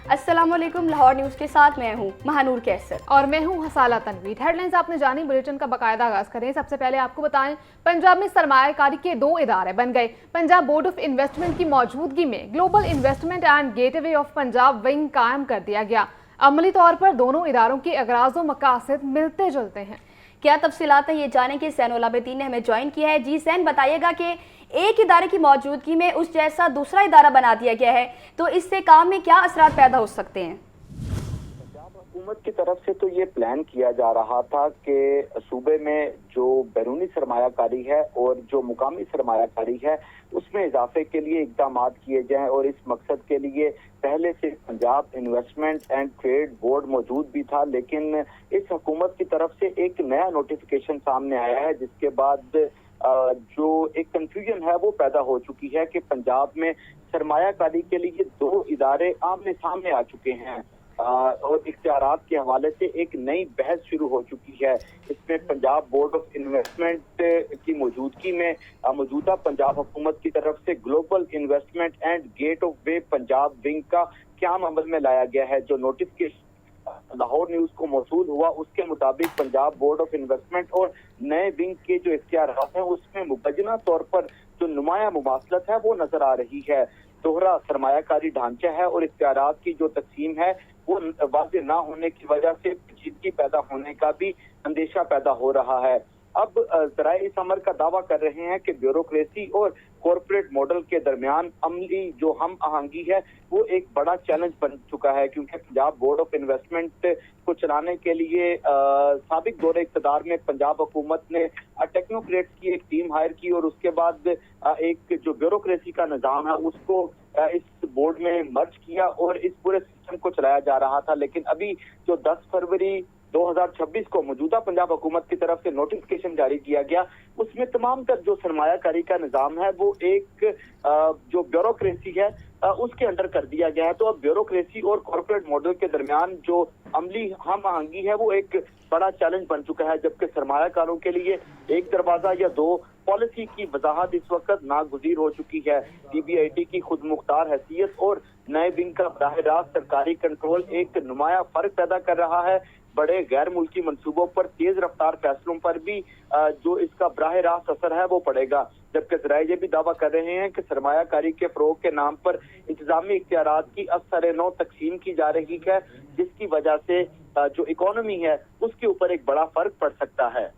अस्सलाम वालेकुम। लाहौर न्यूज़ के साथ मैं हूँ महानूर कैसर और मैं हूँ हसाला तनवीर। हेडलाइंस आपने जानी, बुलेटिन का बाकायदा आगाज करें। सबसे पहले आपको बताएं, पंजाब में सरमायाकारी के 2 इदारे बन गए। पंजाब बोर्ड ऑफ इन्वेस्टमेंट की मौजूदगी में global investment and gateway of Punjab wing कायम कर दिया गया। अमली तौर पर दोनों इदारों के अगराज व मकासद मिलते जुलते हैं। क्या तफसीलात है ये जाने के सैनुल आबिदीन ने हमें ज्वाइन किया है। जी सैन, बताइएगा कि एक इदारे की मौजूदगी में उस जैसा दूसरा इदारा बना दिया गया है, तो इससे काम में क्या असरात पैदा हो सकते हैं? हुकूमत की तरफ से तो ये प्लान किया जा रहा था कि सूबे में जो बैरूनी सरमायाकारी है और जो मुकामी सरमायाकारी है उसमें इजाफे के लिए इकदाम किए जाएं, और इस मकसद के लिए पहले से Punjab investment and trade board मौजूद भी था, लेकिन इस हुकूमत की तरफ से एक नया नोटिफिकेशन सामने आया है, जिसके बाद जो एक कंफ्यूजन है वो पैदा हो चुकी है कि पंजाब में सरमायाकारी के लिए 2 इदारे आमने सामने आ चुके हैं और इख्तियारात के हवाले से एक नई बहस शुरू हो चुकी है। इसमें पंजाब बोर्ड ऑफ इन्वेस्टमेंट की मौजूदगी में मौजूदा पंजाब हुकूमत की तरफ से global investment and gate of way Punjab wing का क़याम अमल में लाया गया है। जो नोटिफिकेशन लाहौर न्यूज़ को मौसूल हुआ उसके मुताबिक पंजाब बोर्ड ऑफ इन्वेस्टमेंट और नए विंग के जो इख्तियारात हैं उसमें मुबैना तौर पर जो नुमाया मुमासलत है वो नजर आ रही है। दोहरा सरमायाकारी ढांचा है और इख्तियारात की जो तकसीम है वो वाज़ेह ना होने की वजह से पेचीदगी पैदा होने का भी अंदेशा पैदा हो रहा है। अब ज़राए इस अमर का दावा कर रहे हैं कि ब्यूरोक्रेसी और कॉरपोरेट मॉडल के दरमियान अमली जो हम आहंगी है वो एक बड़ा चैलेंज बन चुका है, क्योंकि पंजाब बोर्ड ऑफ इन्वेस्टमेंट को चलाने के लिए साबिक दौरे इक़्तिदार में पंजाब हुकूमत ने टेक्नोक्रेट्स की एक टीम हायर की और उसके बाद एक जो ब्यूरोक्रेसी का निज़ाम है उसको इस बोर्ड में मर्ज किया और इस पूरे सिस्टम को चलाया जा रहा था। लेकिन अभी जो 10 फरवरी 2026 को मौजूदा पंजाब हुकूमत की तरफ से नोटिफिकेशन जारी किया गया उसमें तमाम तर जो सरमायाकारी का निज़ाम है वो एक जो ब्यूरोक्रेसी है उसके अंडर कर दिया गया है। तो अब ब्यूरोक्रेसी और कॉर्पोरेट मॉडल के दरमियान जो अमली हम आहंगी है वो एक बड़ा चैलेंज बन चुका है, जबकि सरमायाकारों के लिए एक दरवाजा या 2 पॉलिसी की वजाहत इस वक्त नागुज़ीर हो चुकी है। पीबीआईटी की खुद मुख्तार हैसियत और नए विंग का बराह रास्त सरकारी कंट्रोल एक नुमाया फर्क पैदा कर रहा है। बड़े गैर मुल्की मंसूबों पर तेज रफ्तार फैसलों पर भी जो इसका बराह रास्त असर है वो पड़ेगा, जबकि ज़राए ये भी दावा कर रहे हैं कि सरमायाकारी के फ़रोग़ के नाम पर इंतज़ामी इख्तियारात की असर नौ तकसीम की जा रही है, जिसकी वजह से जो इकोनॉमी है उसके ऊपर एक बड़ा फर्क पड़ सकता है।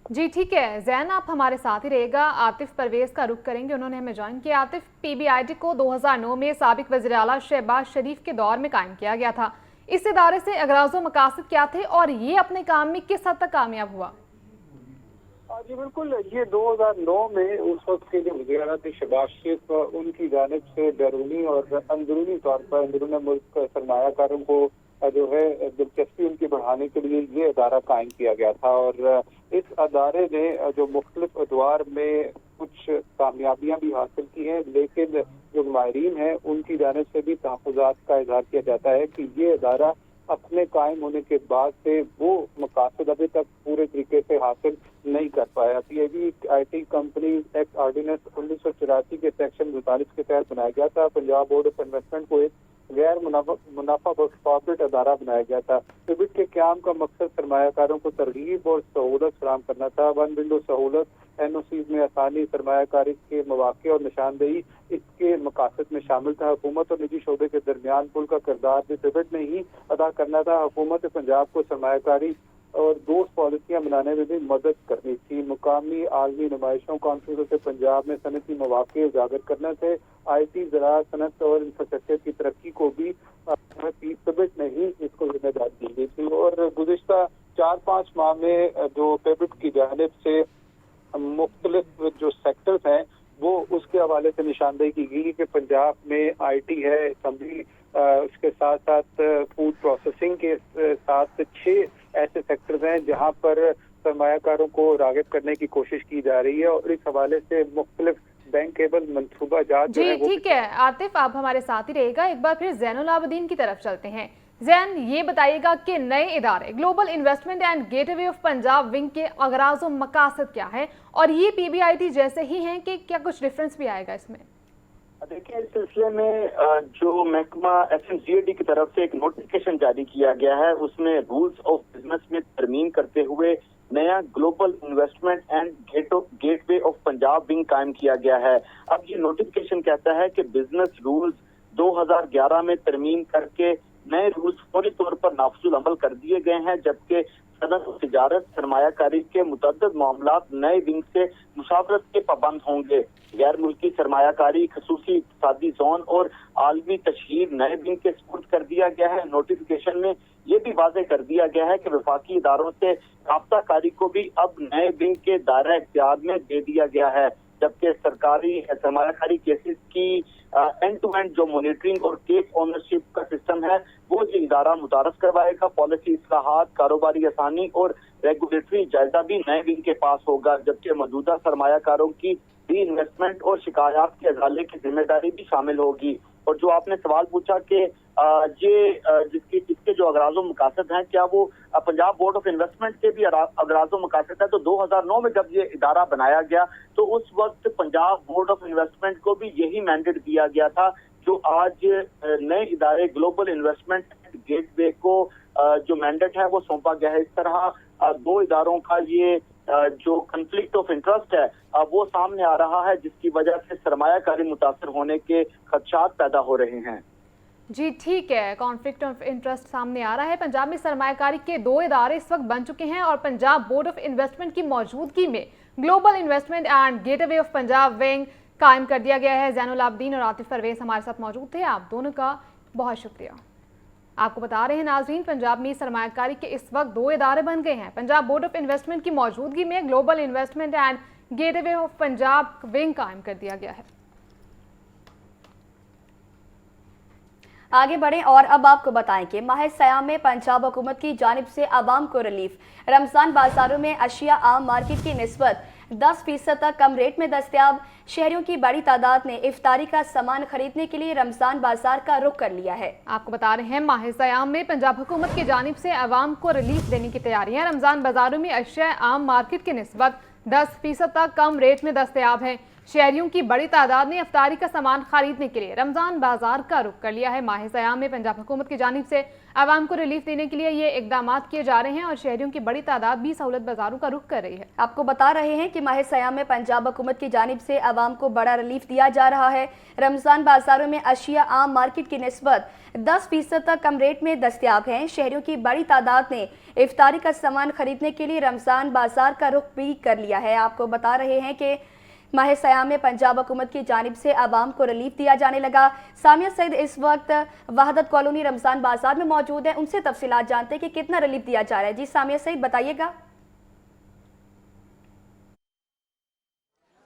जी ठीक है जैन, आप हमारे साथ ही रहेगा। आतिफ परवेज का रुख करेंगे, उन्होंने हमें ज्वाइन किया। आतिफ, पीबीआईटी को 2009 में साबिक वज़ीर आला शहबाज शरीफ के दौर में कायम किया गया था। इस इदारे से अगराज़ व मकासद क्या थे और ये अपने काम में किस हद तक कामयाब हुआ? जी बिल्कुल, ये 2009 में उस वक्त के जो वज़ीर आला थे शहबाज शरीफ, उनकी जानिब से बैरूनी और अंदरूनी तौर पर अंदरून मुल्क सरमायाकारों को जो है दिलचस्पी उनकी बढ़ाने के लिए ये अदारा कायम किया गया था। और इस अदारे ने जो मुख्तलिफ अदवार में कुछ कामयाबियां भी हासिल की हैं, लेकिन जो माहिरीन हैं उनकी जानिब से भी तहफ़्फ़ुज़ात का इज़हार किया जाता है कि ये अदारा अपने कायम होने के बाद से वो मकासद अभी तक पूरे तरीके से हासिल नहीं कर पाया। पीबीआईटी कंपनी एक्ट ऑर्डिनेंस 1984 के सेक्शन 42 के तहत बनाया गया था। पंजाब बोर्ड ऑफ इन्वेस्टमेंट को एक गैर मुनाफा बख्श कॉर्पोरेट अदारा बनाया गया था। पिबिट के क़याम का मकसद सरमायाकारों को तरगीब और सहूलत फराहम करना था। वन विंडो सहूलत, एनओसीज में आसानी, सरमायाकारी के मौके और निशानदेही इसके मकासद में शामिल था। हुकूमत और निजी शोबे के दरमियान पुल का किरदार भी पिबिट ने ही अदा करना था। हुकूमत पंजाब को सरमायाकारी और दोस्त पॉलिसियां बनाने में भी मदद करनी थी। मुकामी आलमी नुमाइशों कॉन्फ्रेंसों से पंजाब में सनती मौके उजागर करने थे। IT, ज़राअत, सनत और इंफ्रास्ट्रक्चर की तरक्की को भी पिबिट ने ही इसको जिम्मेदारी दी गई थी। और गुज़िश्ता 4-5 माह में जो पिबिट की जानिब से मुख्तलिफ जो सेक्टर्स हैं वो उसके हवाले से निशानदेही की गई कि पंजाब में IT है, असम्बली, उसके साथ साथ फूड प्रोसेसिंग के साथ 6 ऐसे सेक्टर्स हैं जहां पर सरमायाकारों को राग़िब करने की कोशिश की जा रही है। और इस हवाले से मुख्तलिफ बैंकेबल मंसूबा जात जो है। ठीक है आतिफ, आप हमारे साथ ही रहेगा। एक बार फिर ज़ैनुल आबिदीन की तरफ चलते हैं। जैन, ये बताइएगा कि नए इदारे global investment and gateway of Punjab wing के अगराज़ व मकासद क्या है और ये पीबीआईटी जैसे ही हैं कि क्या कुछ डिफरेंस भी आएगा इसमें? देखिए, इस सिलसिले में जो महकमा FMCG की तरफ से एक नोटिफिकेशन जारी किया गया है, उसमें रूल्स ऑफ बिजनेस में तरमीम करते हुए नया global investment and gateway of Punjab wing कायम किया गया है। अब ये नोटिफिकेशन कहता है कि बिजनेस रूल्स 2011 में तरमीम करके नए रूल्स फौरी तौर पर नाफजुल अमल कर दिए गए हैं, जबकि सनत और तिजारत सरमायाकारी के मुतअद्दिद मामलात नए विंग से मुशावरत के पाबंद होंगे। गैर मुल्की सरमायाकारी, खसूसी इक्तिसादी जोन और आलमी तशहीर नए विंग के सुपुर्द कर दिया गया है। नोटिफिकेशन में ये भी वाज़ेह कर दिया गया है कि वफाकी इदारों से राब्ताकारी को भी अब नए विंग के दायरा इख्तियार में दे दिया गया है, जबकि सरकारी सरमायाकारी केसेस की एंड टू एंड जो मॉनिटरिंग और केस ओनरशिप का सिस्टम है वो जो इदारा मुतारफ करवाएगा। पॉलिसी इस्लाहात, कारोबारी आसानी और रेगुलेटरी जायजा भी नए विंग के पास होगा, जबकि मौजूदा सरमायाकारों की री इन्वेस्टमेंट और शिकायत के अजाले की जिम्मेदारी भी शामिल होगी। और जो आपने सवाल पूछा कि इसके जो अगराज़ मकासद हैं, क्या वो पंजाब बोर्ड ऑफ इन्वेस्टमेंट के भी अगराज़ मकासद है, तो 2009 में जब ये इदारा बनाया गया तो उस वक्त पंजाब बोर्ड ऑफ इन्वेस्टमेंट को भी यही मैंडेट दिया गया था जो आज नए इदारे ग्लोबल इन्वेस्टमेंट गेटवे को जो मैंडेट है वो सौंपा गया है। इस तरह दो इदारों का ये जो कन्फ्लिक्ट ऑफ इंटरेस्ट है वो सामने आ रहा है, जिसकी वजह से सरमायाकारी मुतासर होने के खदशात पैदा हो रहे हैं। जी ठीक है, कॉन्फ्लिक्ट ऑफ इंटरेस्ट सामने आ रहा है। पंजाब में सरमायाकारी के दो इदारे इस वक्त बन चुके हैं और पंजाब बोर्ड ऑफ इन्वेस्टमेंट की मौजूदगी में global investment and gateway of Punjab wing कायम कर दिया गया है। ज़ैनुल आबदीन और आतिफ परवेज हमारे साथ मौजूद थे, आप दोनों का बहुत शुक्रिया। आपको बता रहे हैं नाजरीन, पंजाब में सरमायाकारी के इस वक्त दो इदारे बन गए हैं। पंजाब बोर्ड ऑफ इन्वेस्टमेंट की मौजूदगी में global investment and gateway of Punjab wing कायम कर दिया गया है। आगे बढ़ें और अब आपको बताएं कि माह सयाम में पंजाब हुकूमत की जानिब से आवाम को रिलीफ। रमज़ान बाजारों में अशिया आम मार्केट की निस्बत 10% तक कम रेट में दस्तयाब। शहरियों की बड़ी तादाद ने इफ्तारी का सामान खरीदने के लिए रमज़ान बाजार का रुख कर लिया है। आपको बता रहे हैं, माह सयाम में पंजाब हुकूमत की जानिब से आवाम को रिलीफ देने की तैयारियां। रमज़ान बाजारों में अशिया आम मार्केट की निस्बत 10% तक कम रेट में दस्तयाब है। शहरियों की बड़ी तादाद ने इफ्तारी का सामान खरीदने के लिए रमज़ान बाजार का रुख कर लिया है। माह सयाम में पंजाब हुकूमत की जानिब से आवाम को रिलीफ देने के लिए ये इकदाम किए जा रहे हैं और शहरियों की बड़ी तादाद भी सहूलत बाजारों का रुख कर रही है। आपको बता रहे हैं कि माह सयाम में पंजाब हुकूमत की जानिब से आवाम को बड़ा रिलीफ दिया जा रहा है। रमज़ान बाजारों में अशिया आम मार्केट की निस्बत 10% तक कम रेट में दस्तयाब हैं। शहरियों की बड़ी तादाद ने इफ्तारी का सामान खरीदने के लिए रमज़ान बाजार का रुख भी कर लिया है। आपको बता रहे हैं कि माह सयाम में पंजाब हुकूमत की जानिब से आवाम को रिलीफ दिया जाने लगा। सामिया सईद इस वक्त वहदत कॉलोनी रमज़ान बाजार में मौजूद है, उनसे तफसीलात जानते हैं कि कितना रिलीफ दिया जा रहा है। जी सामिया सईद, बताइएगा।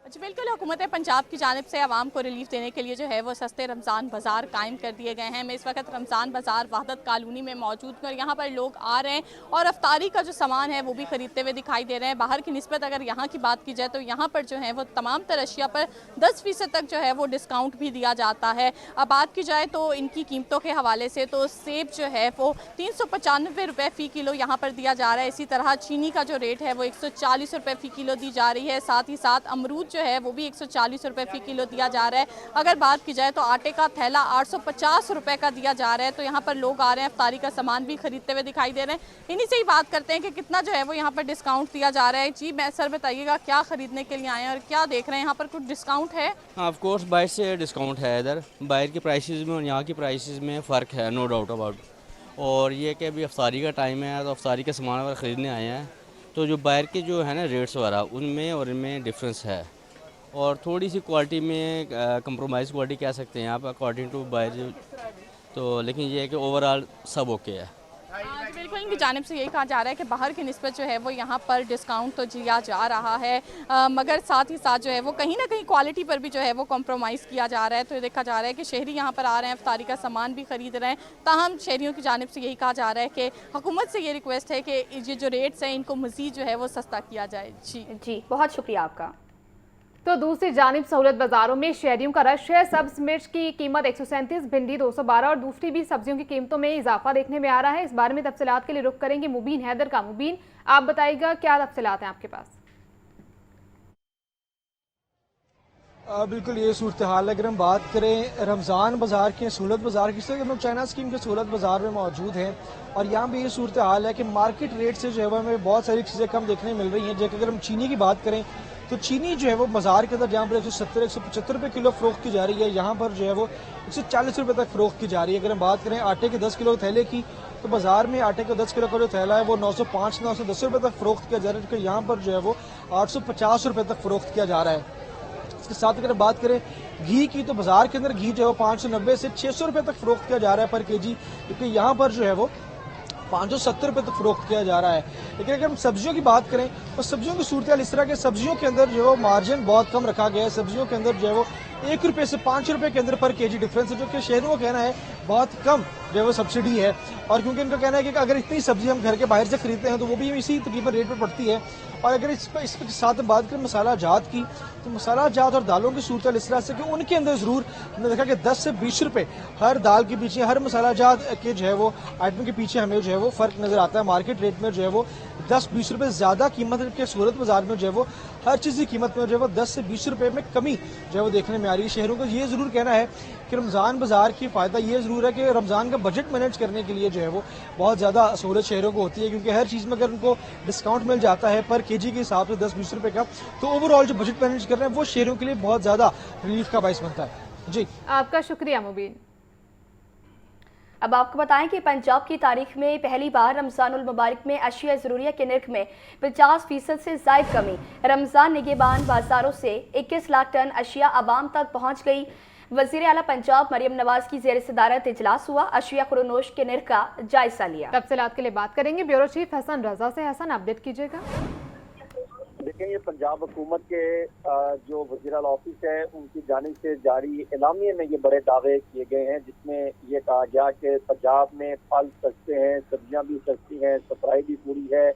जी बिल्कुल, हुकूमत पंजाब की जानिब से आवाम को रिलीफ देने के लिए जो है वो सस्ते रमज़ान बाज़ार कायम कर दिए गए हैं। मैं इस वक्त रमज़ान बाज़ार वहदत कॉलोनी में मौजूद हूँ और यहाँ पर लोग आ रहे हैं और अफ्तारी का जो सामान है वो भी ख़रीदते हुए दिखाई दे रहे हैं। बाहर की निस्बत अगर यहाँ की बात की जाए तो यहाँ पर जो है वो तमाम तर अशिया पर 10% तक जो है वो डिस्काउंट भी दिया जाता है। अब बात की जाए तो इनकी कीमतों के हवाले से तो सेब जो है वो 395 रुपये फ़ी किलो यहाँ पर दिया जा रहा है। इसी तरह चीनी का जो रेट है वो 140 रुपये फ़ी किलो दी जा रही है। साथ ही साथ अमरूद जो है वो भी 140 रुपये फ़ी किलो दिया जा रहा है। अगर बात की जाए तो आटे का थैला 850 रुपये का दिया जा रहा है। तो यहाँ पर लोग आ रहे हैं, इफ्तारी का सामान भी खरीदते हुए दिखाई दे रहे हैं। इन्हीं से ही बात करते हैं कि कितना जो है वो यहाँ पर डिस्काउंट दिया जा रहा है। जी मैं सर बताइएगा, क्या खरीदने के लिए आए हैं और क्या देख रहे हैं, यहाँ पर कुछ डिस्काउंट है? ऑफ कोर्स बाहर से डिस्काउंट है। इधर बाहर के प्राइसेस में और यहाँ की प्राइसेस में फ़र्क है, नो डाउट अबाउट। और ये कि अभी अफ्तारी का टाइम है तो अफ्तारी का सामान वगैरह ख़रीदने आए हैं, तो जो बाहर के जो है ना रेट्स वगैरह उनमें और इनमें डिफरेंस है। और थोड़ी सी क्वालिटी में कंप्रोमाइज़ क्वालिटी कह सकते हैं आप अकॉर्डिंग टू बाहर, तो लेकिन ये है कि ओवरऑल सब ओके है। जी बिल्कुल, इनकी जानिब से यही कहा जा रहा है कि बाहर की निस्बत जो है वो यहाँ पर डिस्काउंट तो दिया जा रहा है, मगर साथ ही साथ जो है वो कहीं ना कहीं क्वालिटी पर भी जो है वो कॉम्प्रोमाइज़ किया जा रहा है। तो ये देखा जा रहा है कि शहरी यहाँ पर आ रहे हैं, इफ्तारी का सामान भी खरीद रहे हैं। ताहम शहरियों की जानिब से यही कहा जा रहा है कि हुकूमत से ये रिक्वेस्ट है कि ये जो रेट्स हैं इनको मज़ीद जो है वो सस्ता किया जाए। जी बहुत शुक्रिया आपका। तो दूसरी जानिब सहूलत बाजारों में शहरियों का रश है। सब्ज मिर्च की कीमत 137, भिंडी 212 और दूसरी भी सब्जियों की कीमतों में इजाफा देखने में आ रहा है। इस बारे में तफसीलात के लिए रुख करेंगे मुबीन हैदर का। मुबीन, आप बताइएगा क्या तफसीलात हैं आपके पास? بالکل یہ صورتحال ہے. اگر ہم بات کریں رمضان بازار کی سہولت بازار کی، اس طرح ہم لوگ چائنا اسکیم کے سہولت بازار میں موجود ہیں اور یہاں بھی یہ صورتحال ہے کہ مارکیٹ ریٹ سے جو ہے ہمیں بہت ساری چیزیں کم دیکھنے مل رہی ہیں. جیسے اگر ہم چینی کی بات کریں تو چینی جو ہے وہ بازار کے اندر جہاں پر 170 175 روپے کلو فروخت کی جا رہی ہے، یہاں پر جو ہے وہ 140 روپے تک فروخت کی جا رہی ہے. اگر ہم بات کریں آٹے کے 10 کلو تھیلے کی تو بازار میں آٹے کا 10 کلو کا جو تھیلا ہے وہ 905 910 روپے تک فروخت کیا جا رہا ہے، جبکہ یہاں پر جو ہے وہ 850 روپے تک فروخت کیا جا رہا ہے. اس کے ساتھ اگر بات کریں گھی کی تو بازار کے اندر گھی جو ہے وہ 590 سے 600 روپے تک فروخت کیا جا رہا ہے پر کے جی، کیونکہ یہاں پر جو ہے وہ 570 روپے تک فروخت کیا جا رہا ہے. لیکن اگر ہم سبزیوں کی بات کریں تو سبزیوں کی صورتحال اس طرح کے سبزیوں کے اندر جو ہے مارجن بہت کم رکھا گیا ہے. سبزیوں کے اندر جو ہے وہ 1 روپے سے 5 روپے کے اندر پر کے جی ڈفرینس ہے، جو کہ شہروں کا کہنا ہے بہت کم جو ہے وہ سبسڈی ہے. اور کیونکہ ان کا کہنا ہے کہ اگر اتنی سبزی ہم گھر کے باہر سے خریدتے ہیں تو وہ بھی اسی تقریباً ریٹ پر پڑتی ہے. اور اگر اس کے ساتھ بات کریں مسالہ جات کی تو مسالہ جات اور دالوں کی صورتحال اس طرح سے کہ ان کے اندر ضرور ہم نے دیکھا کہ 10 سے 20 روپے ہر دال کے پیچھے، ہر مسالہ جات کے جو ہے وہ آئٹم کے پیچھے ہمیں جو ہے وہ فرق نظر آتا ہے. مارکیٹ ریٹ میں جو ہے وہ 10-20 روپے زیادہ قیمت ہے، جبکہ سہولت بازار میں جو ہے وہ ہر چیز کی قیمت میں جو ہے وہ 10 سے 20 روپے میں کمی جو ہے وہ دیکھنے میں آ رہی ہے. شہروں کا یہ ضرور کہنا ہے کہ رمضان بازار کی فائدہ یہ ضرور ہے کہ رمضان کا بجٹ مینیج کرنے کے لیے جو ہے وہ بہت زیادہ سہولت شہروں کو ہوتی ہے، کیونکہ ہر چیز میں اگر ان کو ڈسکاؤنٹ مل جاتا ہے پر کے جی کے حساب سے 10-20 روپے کا، تو اوور آل جو بجٹ مینیج کر رہے ہیں وہ شہروں کے لیے بہت زیادہ ریلیف کا باعث بنتا ہے. جی آپ کا شکریہ مبین. اب آپ کو بتائیں کہ پنجاب کی تاریخ میں پہلی بار رمضان المبارک میں اشیاء ضروریہ کے نرخ میں 50% سے زائد کمی. رمضان نگہبان بازاروں سے 21 لاکھ ٹن اشیاء عوام تک پہنچ گئی. وزیر اعلیٰ پنجاب مریم نواز کی زیر صدارت اجلاس ہوا. اشیاء خورنوش کے نرخ کا جائزہ لیا. تفصیلات کے لیے بات کریں گے بیورو چیف حسن رضا سے. حسن اپڈیٹ کیجیے گا. دیکھیں یہ پنجاب حکومت کے جو وزیر اعلیٰ آفس ہے ان کی جانب سے جاری اعلامیے میں یہ بڑے دعوے کیے گئے ہیں، جس میں یہ کہا گیا کہ پنجاب میں پھل سستے ہیں، سبزیاں بھی سستی ہیں، صفائی بھی پوری ہے.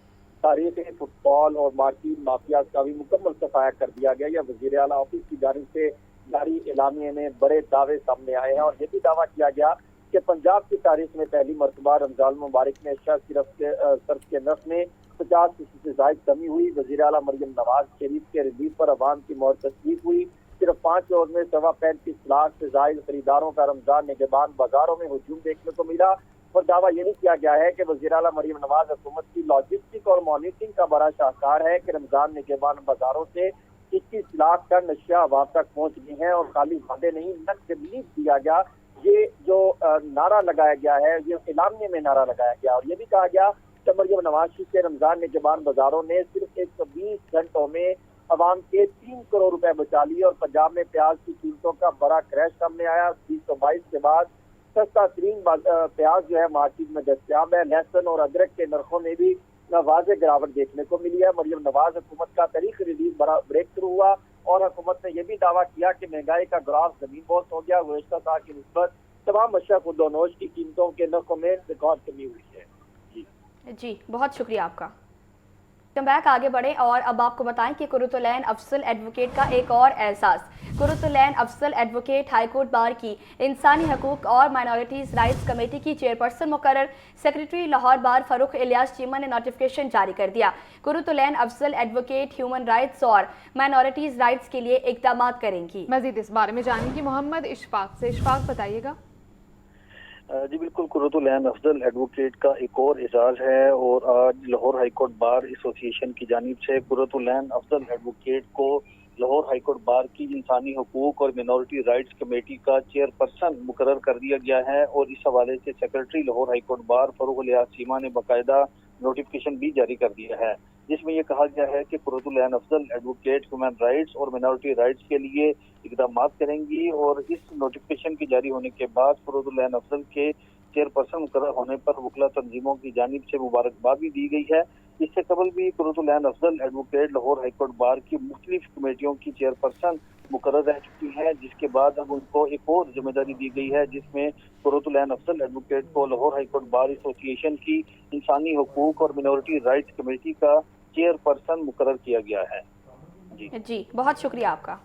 تاریخی فٹ بال اور مارکیٹ مافیاز کا بھی مکمل صفایا کر دیا گیا. یہ وزیر اعلیٰ آفس کی جانب سے جاری اعلامیے میں بڑے دعوے سامنے آئے ہیں اور یہ بھی دعویٰ کیا گیا کہ پنجاب کی تاریخ میں پہلی مرتبہ رمضان مبارک میں اشیاء صرف کے نرخ میں 50% سے زائد کمی ہوئی. وزیر اعلیٰ مریم نواز شریف کے ریلیف پر عوام کی مہر تصدیق ہوئی. صرف 5 روز میں 35 لاکھ سے زائد خریداروں کا رمضان نگہبان بازاروں میں ہجوم دیکھنے کو ملا. اور دعویٰ یہ نہیں کیا گیا ہے کہ وزیر اعلیٰ مریم نواز حکومت کی لاجسٹک اور مانیٹرنگ کا بڑا شاہکار ہے کہ رمضان نگہبان بازاروں سے 21 لاکھ ٹن اشیاء عوام تک پہنچ گئی ہیں اور خالی وعدے نہیں نقد ریلیف دیا گیا. یہ جو نعرہ لگایا گیا ہے یہ اعلامیے میں نعرہ لگایا گیا اور یہ بھی کہا گیا کہ مریم نواز شریف کے رمضان نگہبان بازاروں نے صرف 120 گھنٹوں میں عوام کے 3 کروڑ روپے بچا لیے. اور پنجاب میں پیاز کی قیمتوں کا بڑا کریش سامنے آیا. 2022 کے بعد سستا ترین پیاز جو ہے مارکیٹ میں دستیاب ہے. لہسن اور ادرک کے نرخوں میں بھی واضح گراوٹ دیکھنے کو ملی ہے. مریم نواز حکومت کا تاریخی ریلیف بڑا بریک تھرو ہوا اور حکومت نے یہ بھی دعویٰ کیا کہ مہنگائی کا گراف زمین بوس ہو گیا. گزشتہ سال کی نسبت تمام اشیاء خودنوش کی قیمتوں کے نرخوں میں ریکارڈ کمی ہوئی ہے. جی بہت شکریہ آپ کا. کم بیک آگے بڑھیں اور اب آپ کو بتائیں کہ قرۃ العین افضل ایڈوکیٹ کا ایک اور اعزاز. قرۃ Ulain Afzal advocate high court bar کی انسانی حقوق اور مائنورٹیز رائٹس کمیٹی کی چیئرپرسن مقرر. سیکریٹری لاہور بار فاروق الیاس چیمہ نے نوٹیفکیشن جاری کر دیا. قرۃ Ulain Afzal advocate human rights اور مائنورٹیز رائٹس کے لیے اقدامات کریں گی. مزید اس بارے میں جانیں گے محمد اشفاق سے. اشفاق بتائیے گا. جی بالکل، قرۃ العین افضل ایڈوکیٹ کا ایک اور اعزاز ہے اور آج لاہور ہائی کورٹ بار ایسوسی ایشن کی جانب سے قرۃ العین افضل ایڈوکیٹ کو لاہور ہائی کورٹ بار کی انسانی حقوق اور مینورٹی رائٹس کمیٹی کا چیئرپرسن مقرر کر دیا گیا ہے. اور اس حوالے سے secretary Lahore high court bar Farooq Ilyas Cheema نے باقاعدہ نوٹیفکیشن بھی جاری کر دیا ہے، جس میں یہ کہا گیا ہے کہ قرۃ Ulain Afzal advocate human rights اور مینورٹی رائٹس کے لیے اقدامات کریں گی. اور اس نوٹیفکیشن کے جاری ہونے کے بعد قرۃ العین افضل کے چیئرپرسن مقرر ہونے پر وکلا تنظیموں کی جانب سے مبارکباد بھی دی گئی ہے. اس سے قبل بھی Qurat Ulain Afzal advocate Lahore high court bar کی مختلف کمیٹیوں کی چیئرپرسن مقرر رہ چکی ہیں، جس کے بعد اب ان کو ایک اور ذمہ داری دی گئی ہے، جس میں قرۃ العین افضل ایڈوکیٹ کو لاہور ہائی کورٹ بار ایسوسی ایشن کی انسانی حقوق اور مینورٹی رائٹس کمیٹی کا چیئرپرسن مقرر کیا گیا ہے. جی بہت شکریہ آپ کا.